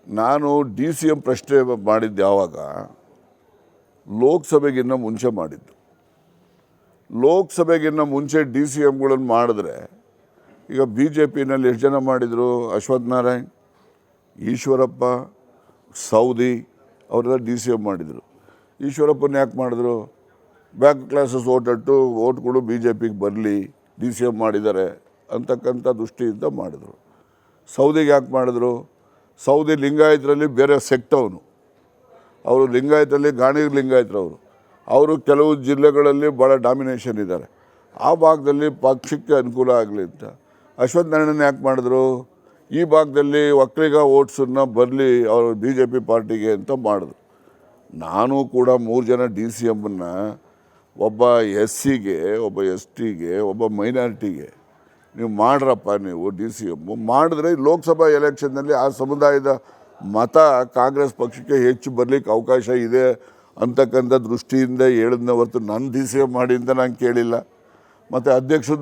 ನಾನು DCM ಪ್ರಶ್ನೆ ಮಾಡಿದ್ದು ಯಾವಾಗ, ಲೋಕಸಭೆಗಿನ್ನ ಮುಂಚೆ ಮಾಡಿದ್ದು. ಲೋಕಸಭೆಗಿನ್ನ ಮುಂಚೆ DCMಗಳನ್ನು ಮಾಡಿದ್ರೆ ಈಗ BJPನಲ್ಲಿ ಎಷ್ಟು ಜನ ಮಾಡಿದರು? ಅಶ್ವಥ್ ನಾರಾಯಣ್, ಈಶ್ವರಪ್ಪ, ಸೌದಿ ಅವರೆಲ್ಲ DCM ಮಾಡಿದರು. ಈಶ್ವರಪ್ಪನ ಯಾಕೆ ಮಾಡಿದ್ರು? ಬ್ಯಾಕ್ ಕ್ಲಾಸಸ್ ಓಟ್ಗಳು BJPಗೆ ಬರಲಿ, DCM ಮಾಡಿದ್ದಾರೆ ಅಂತಕ್ಕಂಥ ದೃಷ್ಟಿಯಿಂದ ಮಾಡಿದರು. ಸೌದಿಗೆ ಯಾಕೆ ಮಾಡಿದ್ರು? ಸೌದಿ ಲಿಂಗಾಯತರಲ್ಲಿ ಬೇರೆ ಸೆಕ್ಟ್ ಅವರು ಲಿಂಗಾಯತರಲ್ಲಿ ಗಾಣಿಗರು ಲಿಂಗಾಯತರವರು, ಅವರು ಕೆಲವು ಜಿಲ್ಲೆಗಳಲ್ಲಿ ಭಾಳ ಡಾಮಿನೇಷನ್ ಇದ್ದಾರೆ. ಆ ಭಾಗದಲ್ಲಿ ಪಕ್ಷಕ್ಕೆ ಅನುಕೂಲ ಆಗಲಿ ಅಂತ ಅಶ್ವಥ್ ನಾರಾಯಣನ ಯಾಕೆ ಮಾಡಿದ್ರು? ಈ ಭಾಗದಲ್ಲಿ ಒಕ್ಕಲಿಗ ಓಟ್ಸನ್ನು ಬರಲಿ ಅವರು BJP ಪಾರ್ಟಿಗೆ ಅಂತ ಮಾಡಿದ್ರು. ನಾನು ಕೂಡ 3 ಜನ DCMನ್ನು, ಒಬ್ಬ SCಗೆ, ಒಬ್ಬ STಗೆ, ಒಬ್ಬ ಮೈನಾರಿಟಿಗೆ ನೀವು ಮಾಡ್ರಪ್ಪ, ನೀವು DCM ಮಾಡಿದ್ರೆ ಲೋಕಸಭಾ ಎಲೆಕ್ಷನ್ನಲ್ಲಿ ಆ ಸಮುದಾಯದ ಮತ ಕಾಂಗ್ರೆಸ್ ಪಕ್ಷಕ್ಕೆ ಹೆಚ್ಚು ಬರಲಿಕ್ಕೆ ಅವಕಾಶ ಇದೆ ಅಂತಕ್ಕಂಥ ದೃಷ್ಟಿಯಿಂದ ಹೇಳಿದ್ನ ಹೊರತು ನನ್ನ DCM ಮಾಡಿ ಅಂತ ನಾನು ಕೇಳಿಲ್ಲ. ಮತ್ತು ಅಧ್ಯಕ್ಷದ